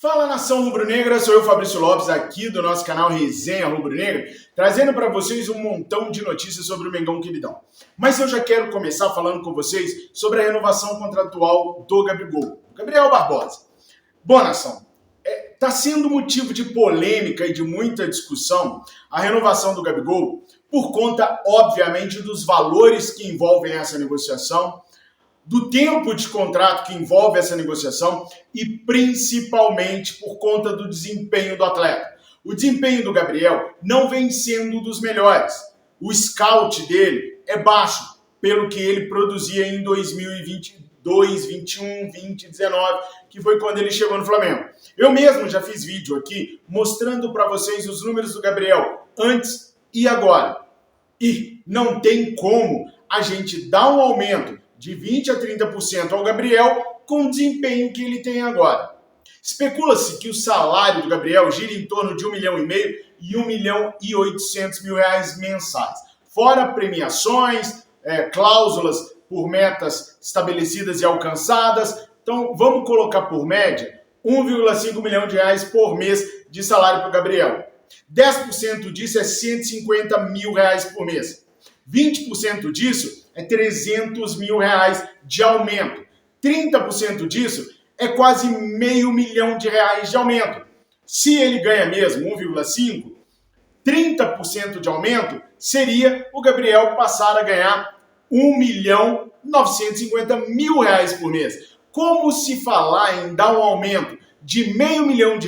Fala, nação rubro-negra, sou eu, Fabrício Lopes, aqui do nosso canal Resenha Rubro-Negra, trazendo para vocês um montão de notícias sobre o Mengão Queridão. Mas eu já quero começar falando com vocês sobre a renovação contratual do Gabigol, Gabriel Barbosa. Bom, nação, está sendo motivo de polêmica e de muita discussão a renovação do Gabigol por conta, obviamente, dos valores que envolvem essa negociação, do tempo de contrato que envolve essa negociação e principalmente por conta do desempenho do atleta. O desempenho do Gabriel não vem sendo dos melhores. O scout dele é baixo, pelo que ele produzia em 2022, 21, 20, 19, que foi quando ele chegou no Flamengo. Eu mesmo já fiz vídeo aqui mostrando para vocês os números do Gabriel antes e agora. E não tem como a gente dar um aumento de 20% a 30% ao Gabriel com o desempenho que ele tem agora. Especula-se que o salário do Gabriel gira em torno de 1,5 milhão e 1,8 milhão mensais. Fora premiações, cláusulas por metas estabelecidas e alcançadas. Então, vamos colocar por média 1,5 milhão de reais por mês de salário para o Gabriel. 10% disso é 150 mil reais por mês. 20% disso é 300 mil reais de aumento. 30% disso é quase R$500 mil de aumento. Se ele ganha mesmo 1,5, 30% de aumento seria o Gabriel passar a ganhar R$1.950.000 por mês. Como se falar em dar um aumento de R$500 mil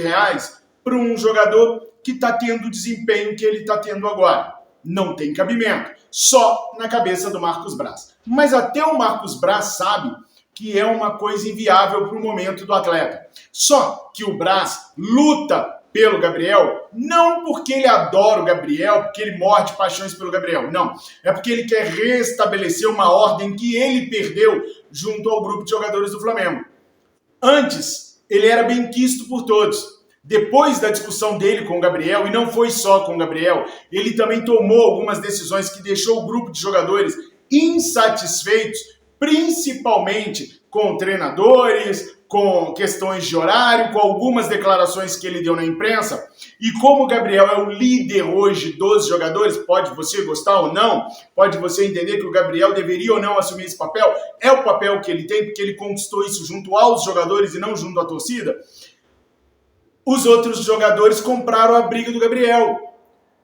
para um jogador que está tendo o desempenho que ele está tendo agora? Não tem cabimento, só na cabeça do Marcos Braz. Mas até o Marcos Braz sabe que é uma coisa inviável para o momento do atleta. Só que o Braz luta pelo Gabriel, não porque ele adora o Gabriel, porque ele morre de paixões pelo Gabriel, não. É porque ele quer restabelecer uma ordem que ele perdeu junto ao grupo de jogadores do Flamengo. Antes, ele era bem quisto por todos. Depois da discussão dele com o Gabriel, e não foi só com o Gabriel, ele também tomou algumas decisões que deixou o grupo de jogadores insatisfeitos, principalmente com treinadores, com questões de horário, com algumas declarações que ele deu na imprensa. E como o Gabriel é o líder hoje dos jogadores, pode você gostar ou não, pode você entender que o Gabriel deveria ou não assumir esse papel, é o papel que ele tem, porque ele conquistou isso junto aos jogadores e não junto à torcida. Os outros jogadores compraram a briga do Gabriel.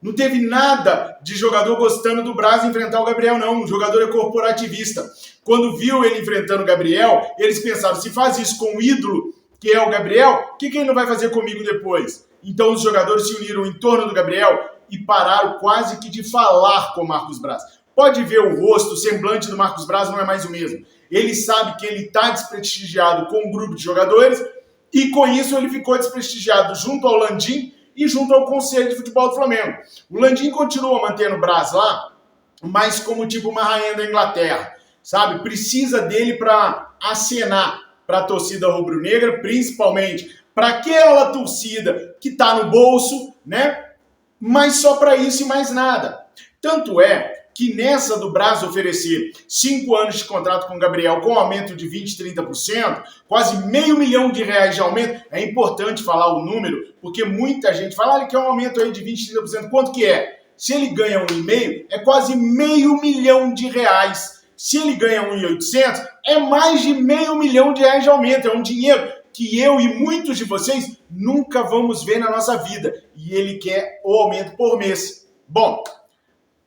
Não teve nada de jogador gostando do Braz enfrentar o Gabriel, não. O jogador é corporativista. Quando viu ele enfrentando o Gabriel, eles pensaram, se faz isso com o ídolo, que é o Gabriel, o que ele não vai fazer comigo depois? Então os jogadores se uniram em torno do Gabriel e pararam quase que de falar com o Marcos Braz. Pode ver o rosto, o semblante do Marcos Braz não é mais o mesmo. Ele sabe que ele está desprestigiado com um grupo de jogadores, e com isso ele ficou desprestigiado junto ao Landim e junto ao Conselho de Futebol do Flamengo. O Landim continua mantendo o Braz lá, mas como tipo uma rainha da Inglaterra, sabe? Precisa dele para acenar para a torcida rubro-negra, principalmente para aquela torcida que está no bolso, né? Mas só para isso e mais nada. Tanto é que nessa do Braz oferecer 5 anos de contrato com o Gabriel com aumento de 20%, 30%, quase R$500 mil de aumento, é importante falar o número, porque muita gente fala, ele quer um aumento aí de 20%, 30%, quanto que é? Se ele ganha 1,5, é quase R$500 mil. Se ele ganha 1.800, é mais de R$500 mil de aumento, é um dinheiro que eu e muitos de vocês nunca vamos ver na nossa vida, e ele quer o aumento por mês. Bom,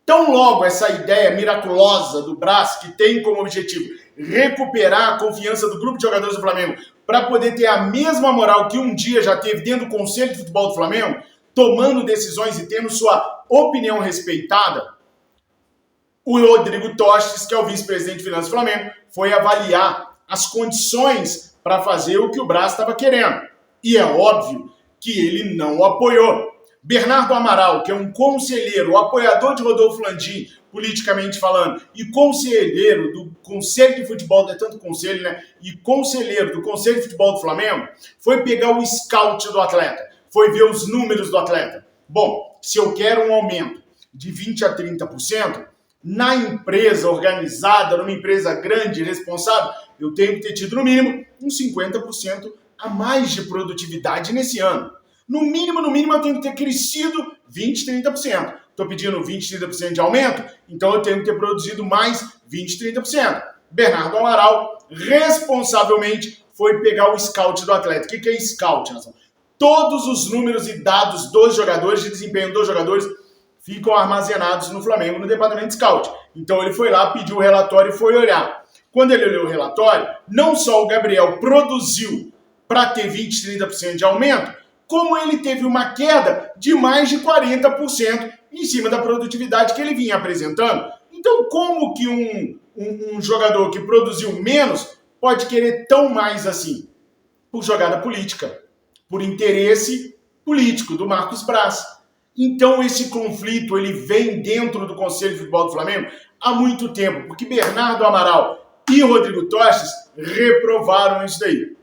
tão logo essa ideia miraculosa do Braz, que tem como objetivo recuperar a confiança do grupo de jogadores do Flamengo para poder ter a mesma moral que um dia já teve dentro do Conselho de Futebol do Flamengo, tomando decisões e tendo sua opinião respeitada, o Rodrigo Tostes, que é o vice-presidente de Finanças do Flamengo, foi avaliar as condições para fazer o que o Braz estava querendo. E é óbvio que ele não o apoiou. Bernardo Amaral, que é um conselheiro, apoiador de Rodolfo Landim, politicamente falando, e conselheiro do Conselho de Futebol, é tanto conselho, né? E conselheiro do Conselho de Futebol do Flamengo, foi pegar o scout do atleta, foi ver os números do atleta. Bom, se eu quero um aumento de 20% a 30%, na empresa organizada, numa empresa grande e responsável, eu tenho que ter tido no mínimo uns 50% a mais de produtividade nesse ano. No mínimo, eu tenho que ter crescido 20, 30%. Estou pedindo 20, 30% de aumento, então eu tenho que ter produzido mais 20, 30%. Bernardo Amaral, responsavelmente, foi pegar o scout do atleta. O que é scout, Nação? Todos os números e dados dos jogadores, de desempenho dos jogadores, ficam armazenados no Flamengo, no departamento de scout. Então ele foi lá, pediu o relatório e foi olhar. Quando ele olhou o relatório, não só o Gabriel produziu para ter 20, 30% de aumento, como ele teve uma queda de mais de 40% em cima da produtividade que ele vinha apresentando. Então, como que um jogador que produziu menos pode querer tão mais assim? Por jogada política, por interesse político do Marcos Braz. Então, esse conflito ele vem dentro do Conselho de Futebol do Flamengo há muito tempo, porque Bernardo Amaral e Rodrigo Tostes reprovaram isso daí.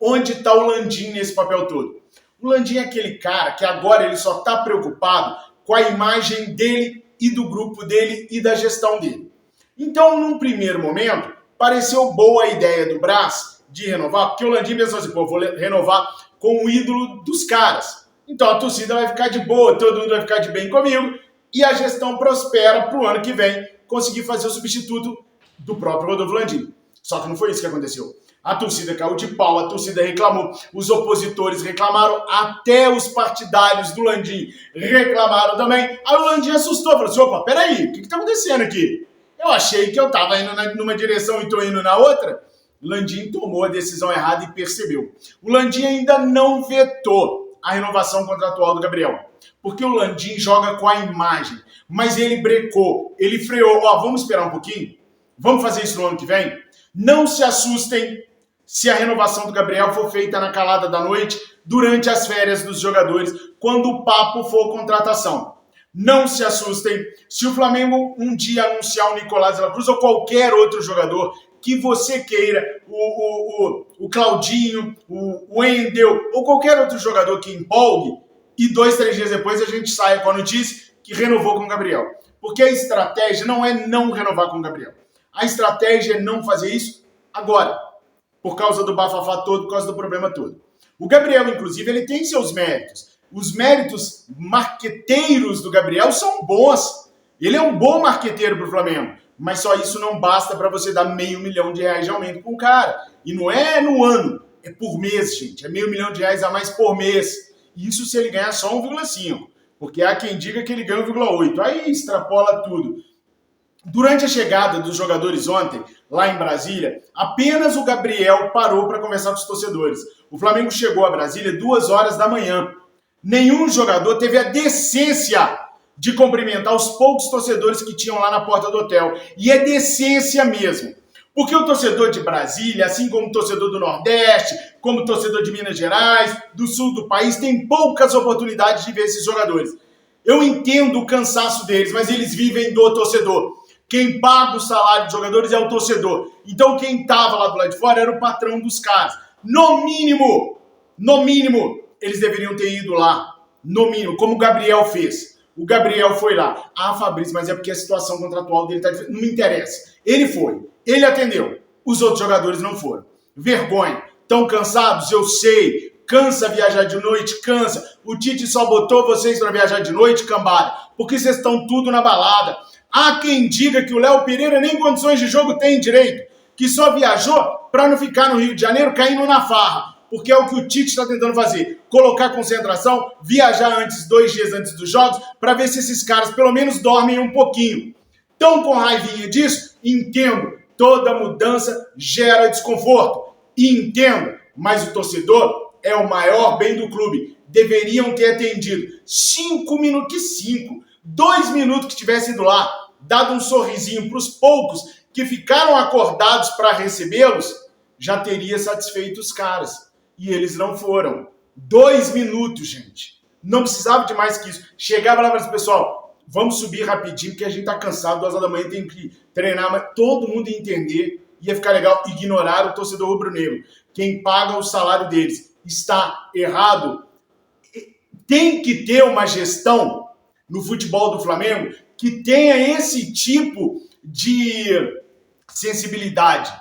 Onde está o Landim nesse papel todo? O Landim é aquele cara que agora ele só está preocupado com a imagem dele e do grupo dele e da gestão dele. Então, num primeiro momento, pareceu boa a ideia do Braz de renovar, porque o Landim pensou assim, pô, vou renovar com o ídolo dos caras. Então a torcida vai ficar de boa, todo mundo vai ficar de bem comigo e a gestão prospera para o ano que vem conseguir fazer o substituto do próprio Rodolfo Landim. Só que não foi isso que aconteceu. A torcida caiu de pau, a torcida reclamou, os opositores reclamaram, até os partidários do Landim reclamaram também. Aí o Landim assustou, falou assim, opa, peraí, o que está acontecendo aqui? Eu achei que eu estava indo numa direção e estou indo na outra. O Landim tomou a decisão errada e percebeu. O Landim ainda não vetou a renovação contratual do Gabriel, porque o Landim joga com a imagem, mas ele brecou, ele freou, vamos esperar um pouquinho, vamos fazer isso no ano que vem? Não se assustem se a renovação do Gabriel for feita na calada da noite, durante as férias dos jogadores, quando o papo for contratação. Não se assustem se o Flamengo um dia anunciar o Nicolás de la Cruz ou qualquer outro jogador que você queira, o Claudinho, o Wendel ou qualquer outro jogador que empolgue e 2, 3 dias depois a gente saia com a notícia que renovou com o Gabriel. Porque a estratégia não é não renovar com o Gabriel. A estratégia é não fazer isso agora, por causa do bafafá todo, por causa do problema todo. O Gabriel, inclusive, ele tem seus méritos. Os méritos marqueteiros do Gabriel são bons. Ele é um bom marqueteiro para o Flamengo. Mas só isso não basta para você dar R$500 mil de aumento com o cara. E não é no ano, é por mês, gente. É R$500 mil a mais por mês. Isso se ele ganhar só 1,5. Porque há quem diga que ele ganha 1,8. Aí extrapola tudo. Durante a chegada dos jogadores ontem, lá em Brasília, apenas o Gabriel parou para conversar com os torcedores. O Flamengo chegou a Brasília 2 horas da manhã. Nenhum jogador teve a decência de cumprimentar os poucos torcedores que tinham lá na porta do hotel. E é decência mesmo. Porque o torcedor de Brasília, assim como o torcedor do Nordeste, como o torcedor de Minas Gerais, do sul do país, tem poucas oportunidades de ver esses jogadores. Eu entendo o cansaço deles, mas eles vivem do torcedor. Quem paga o salário dos jogadores é o torcedor. Então quem estava lá do lado de fora era o patrão dos caras. No mínimo, eles deveriam ter ido lá. No mínimo, como o Gabriel fez. O Gabriel foi lá. Fabrício, mas é porque a situação contratual dele está diferente. Não me interessa. Ele foi. Ele atendeu. Os outros jogadores não foram. Vergonha. Estão cansados? Eu sei. Cansa viajar de noite? Cansa. O Tite só botou vocês para viajar de noite, cambada. Porque vocês estão tudo na balada. Há quem diga que o Léo Pereira nem condições de jogo tem direito. Que só viajou para não ficar no Rio de Janeiro caindo na farra. Porque é o que o Tite está tentando fazer. Colocar concentração, viajar antes, 2 dias antes dos jogos, para ver se esses caras pelo menos dormem um pouquinho. Tão com raivinha disso? Entendo. Toda mudança gera desconforto. Entendo. Mas o torcedor é o maior bem do clube. Deveriam ter atendido 5 minutos, que 5? 2 minutos que tivesse ido lá, dado um sorrisinho para os poucos que ficaram acordados para recebê-los, já teria satisfeito os caras. E eles não foram. 2 minutos, gente. Não precisava de mais que isso. Chegava lá e falava assim, pessoal, vamos subir rapidinho, porque a gente tá cansado, 2 horas da manhã tem que treinar, mas todo mundo ia entender, ia ficar legal, ignorar o torcedor rubro-negro. Quem paga o salário deles está errado. Tem que ter uma gestão no futebol do Flamengo que tenha esse tipo de sensibilidade,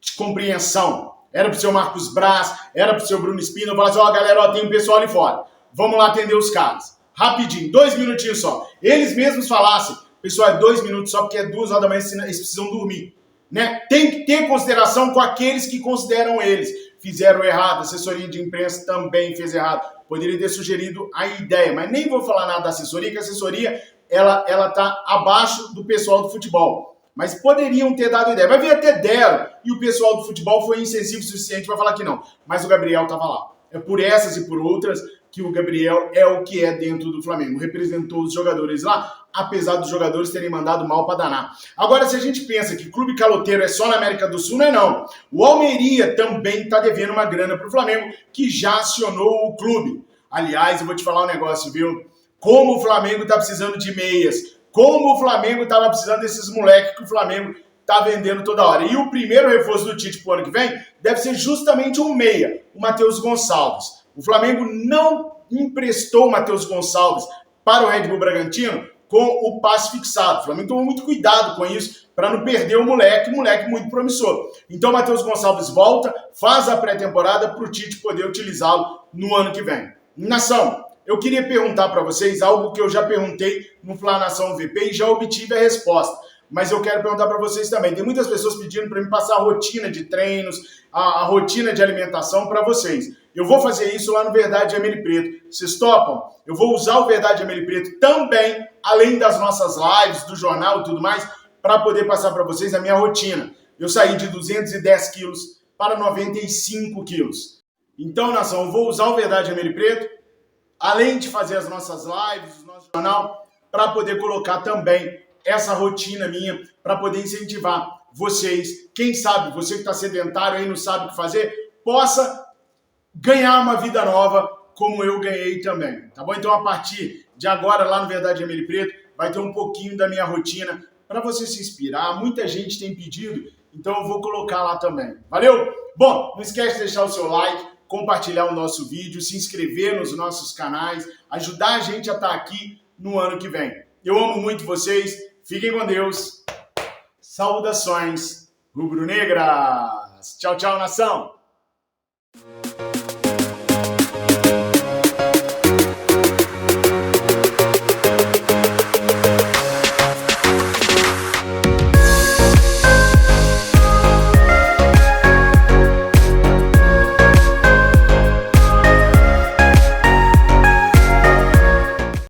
de compreensão. Era pro seu Marcos Braz, era pro seu Bruno Espina, falar assim, ó, galera, ó, tem um pessoal ali fora. Vamos lá atender os caras. Rapidinho, 2 minutinhos só. Eles mesmos falassem, pessoal, é 2 minutos só, porque é 2 horas da manhã, eles precisam dormir. Né? Tem que ter consideração com aqueles que consideram eles. Fizeram errado, a assessoria de imprensa também fez errado. Poderia ter sugerido a ideia, mas nem vou falar nada da assessoria, que a assessoria ela tá abaixo do pessoal do futebol. Mas poderiam ter dado ideia. Vai ver, até deram. E o pessoal do futebol foi insensível o suficiente para falar que não. Mas o Gabriel estava lá. É por essas e por outras que o Gabriel é o que é dentro do Flamengo. Representou os jogadores lá, apesar dos jogadores terem mandado mal para danar. Agora, se a gente pensa que clube caloteiro é só na América do Sul, não é não. O Almeria também está devendo uma grana para o Flamengo, que já acionou o clube. Aliás, eu vou te falar um negócio, viu? Como o Flamengo está precisando de meias. Como o Flamengo estava precisando desses moleques que o Flamengo tá vendendo toda hora. E o primeiro reforço do Tite pro ano que vem deve ser justamente um meia, o Matheus Gonçalves. O Flamengo não emprestou o Matheus Gonçalves para o Red Bull Bragantino com o passe fixado. O Flamengo tomou muito cuidado com isso para não perder o moleque muito promissor. Então o Matheus Gonçalves volta, faz a pré-temporada para o Tite poder utilizá-lo no ano que vem. Nação, eu queria perguntar para vocês algo que eu já perguntei no Fla Nação VP e já obtive a resposta. Mas eu quero perguntar para vocês também. Tem muitas pessoas pedindo para mim passar a rotina de treinos, a rotina de alimentação para vocês. Eu vou fazer isso lá no Verdade Emeli Preto. Vocês topam? Eu vou usar o Verdade Emeli Preto também, além das nossas lives, do jornal e tudo mais, para poder passar para vocês a minha rotina. Eu saí de 210 quilos para 95 quilos. Então, nação, eu vou usar o Verdade Emeli Preto, além de fazer as nossas lives, o nosso jornal, para poder colocar também essa rotina minha, para poder incentivar vocês, quem sabe, você que está sedentário aí, não sabe o que fazer, possa ganhar uma vida nova, como eu ganhei também, tá bom? Então, a partir de agora, lá no Verdade Emeli Preto, vai ter um pouquinho da minha rotina, para você se inspirar, muita gente tem pedido, então eu vou colocar lá também, valeu? Bom, não esquece de deixar o seu like, compartilhar o nosso vídeo, se inscrever nos nossos canais, ajudar a gente a estar aqui no ano que vem. Eu amo muito vocês, fiquem com Deus, saudações rubro-negras, tchau, tchau, nação!